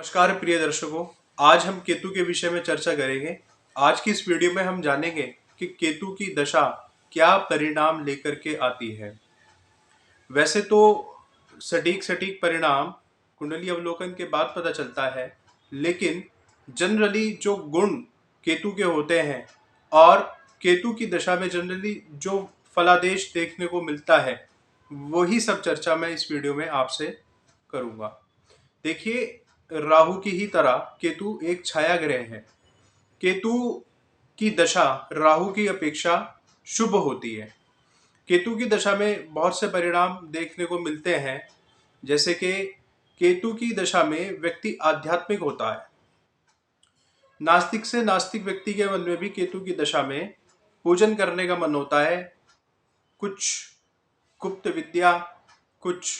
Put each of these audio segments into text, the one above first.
नमस्कार प्रिय दर्शकों। आज हम केतु के विषय में चर्चा करेंगे। आज की इस वीडियो में हम जानेंगे कि केतु की दशा क्या परिणाम लेकर के आती है। वैसे तो सटीक सटीक परिणाम कुंडली अवलोकन के बाद पता चलता है, लेकिन जनरली जो गुण केतु के होते हैं और केतु की दशा में जनरली जो फलादेश देखने को मिलता है, वही सब चर्चा मैं इस वीडियो में आपसे करूंगा। देखिए, राहु की ही तरह केतु एक छाया ग्रह है। केतु की दशा राहु की अपेक्षा शुभ होती है। केतु की दशा में बहुत से परिणाम देखने को मिलते हैं, जैसे कि केतु की दशा में व्यक्ति आध्यात्मिक होता है। नास्तिक से नास्तिक व्यक्ति के मन में भी केतु की दशा में पूजन करने का मन होता है। कुछ गुप्त विद्या, कुछ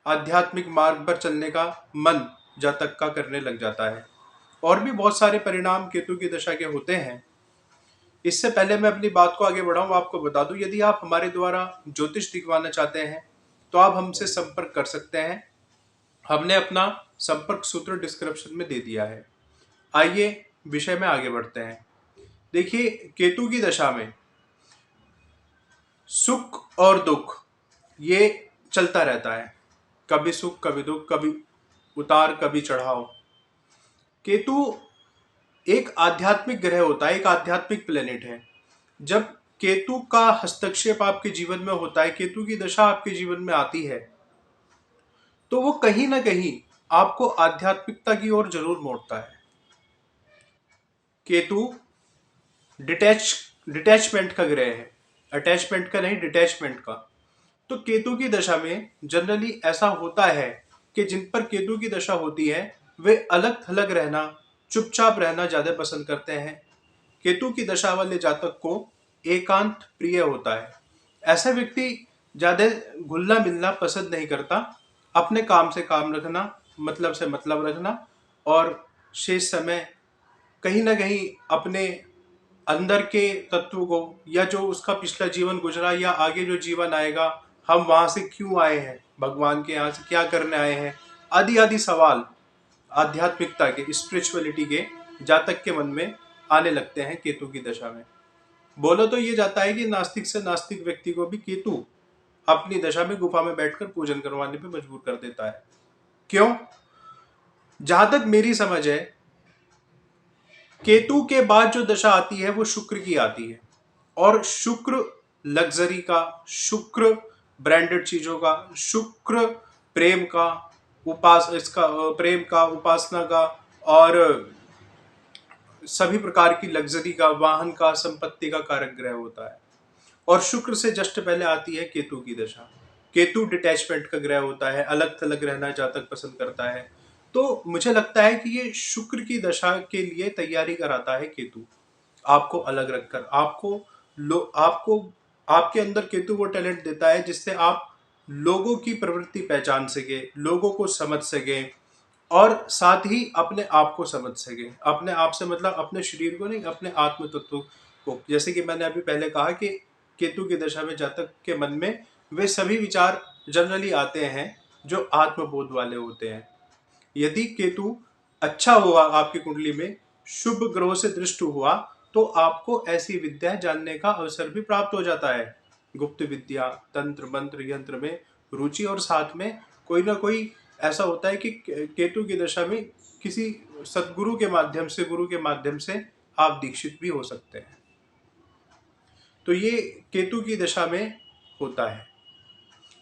आध्यात्मिक मार्ग पर चलने का मन जातक का करने लग जाता है। और भी बहुत सारे परिणाम केतु की दशा के होते हैं। इससे पहले मैं अपनी बात को आगे बढ़ाऊं, आपको बता दूं, यदि आप हमारे द्वारा ज्योतिष दिखवाना चाहते हैं तो आप हमसे संपर्क कर सकते हैं। हमने अपना संपर्क सूत्र डिस्क्रिप्शन में दे दिया है। आइए विषय में आगे बढ़ते हैं। देखिए, केतु की दशा में सुख और दुख ये चलता रहता है। कभी सुख, कभी दुख, कभी उतार, कभी चढ़ाव। केतु एक आध्यात्मिक ग्रह होता है, एक आध्यात्मिक प्लेनेट है। जब केतु का हस्तक्षेप आपके जीवन में होता है, केतु की दशा आपके जीवन में आती है, तो वो कहीं ना कहीं आपको आध्यात्मिकता की ओर जरूर मोड़ता है। केतु डिटैचमेंट का ग्रह है, अटैचमेंट का नहीं, डिटैचमेंट का। तो केतु की दशा में जनरली ऐसा होता है कि जिन पर केतु की दशा होती है वे अलग थलग रहना, चुपचाप रहना ज्यादा पसंद करते हैं। केतु की दशा वाले जातक को एकांत प्रिय होता है। ऐसा व्यक्ति ज्यादा घुलना मिलना पसंद नहीं करता। अपने काम से काम रखना, मतलब से मतलब रखना, और शेष समय कहीं ना कहीं अपने अंदर के तत्व को, या जो उसका पिछला जीवन गुजरा या आगे जो जीवन आएगा, हम वहां से क्यों आए हैं, भगवान के यहाँ से क्या करने आए हैं, आदि आदि सवाल आध्यात्मिकता के, स्पिरिचुअलिटी के जातक के मन में आने लगते हैं केतु की दशा में। बोलो तो ये जाता है कि नास्तिक से नास्तिक व्यक्ति को भी केतु अपनी दशा में गुफा में बैठकर पूजन करवाने पे मजबूर कर देता है। क्यों? जहां तक मेरी समझ है, केतु के बाद जो दशा आती है वो शुक्र की आती है। और शुक्र लग्जरी का, शुक्र ब्रांडेड चीजों का, शुक्र प्रेम का, प्रेम का, उपासना का, और सभी प्रकार की लग्जरी का, वाहन का, संपत्ति का कारक ग्रह होता है। और शुक्र से जस्ट पहले आती है केतु की दशा। केतु डिटैचमेंट का ग्रह होता है, अलग थलग रहना जातक पसंद करता है। तो मुझे लगता है कि ये शुक्र की दशा के लिए तैयारी कराता है केतु, आपको अलग रखकर। आपको आपके अंदर केतु वो टैलेंट देता है जिससे आप लोगों की प्रवृत्ति पहचान सके, लोगों को समझ सके, और साथ ही अपने आप को समझ सके। अपने आप से मतलब अपने शरीर को नहीं, अपने आत्म तत्व को। जैसे कि मैंने अभी पहले कहा कि केतु की दशा में जातक के मन में वे सभी विचार जनरली आते हैं जो आत्मबोध वाले होते हैं। यदि केतु अच्छा हुआ आपकी कुंडली में, शुभ ग्रहों से दृष्ट हुआ, तो आपको ऐसी विद्या जानने का अवसर भी प्राप्त हो जाता है। गुप्त विद्या, तंत्र मंत्र यंत्र में रुचि, और साथ में कोई ना कोई ऐसा होता है कि केतु की दशा में किसी सदगुरु के माध्यम से, गुरु के माध्यम से आप दीक्षित भी हो सकते हैं। तो ये केतु की दशा में होता है,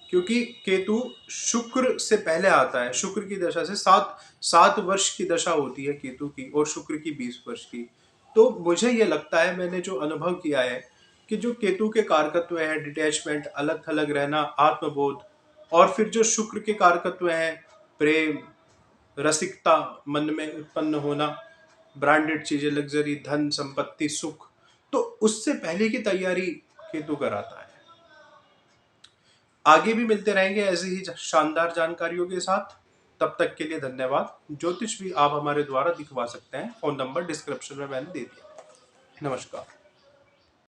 क्योंकि केतु शुक्र से पहले आता है। शुक्र की दशा से 7 वर्ष की दशा होती है केतु की, और शुक्र की 20 वर्ष की। तो मुझे ये लगता है, मैंने जो अनुभव किया है, कि जो केतु के कारकत्व है, डिटैचमेंट, अलग थलग रहना, आत्मबोध, और फिर जो शुक्र के कारकत्व हैं, प्रेम, रसिकता मन में उत्पन्न होना, ब्रांडेड चीजें, लग्जरी, धन संपत्ति, सुख, तो उससे पहले की तैयारी केतु कराता है। आगे भी मिलते रहेंगे ऐसे ही शानदार जानकारियों के साथ। तब तक के लिए धन्यवाद। ज्योतिष भी आप हमारे द्वारा दिखवा सकते हैं। फोन नंबर डिस्क्रिप्शन में मैंने दे दिया। नमस्कार।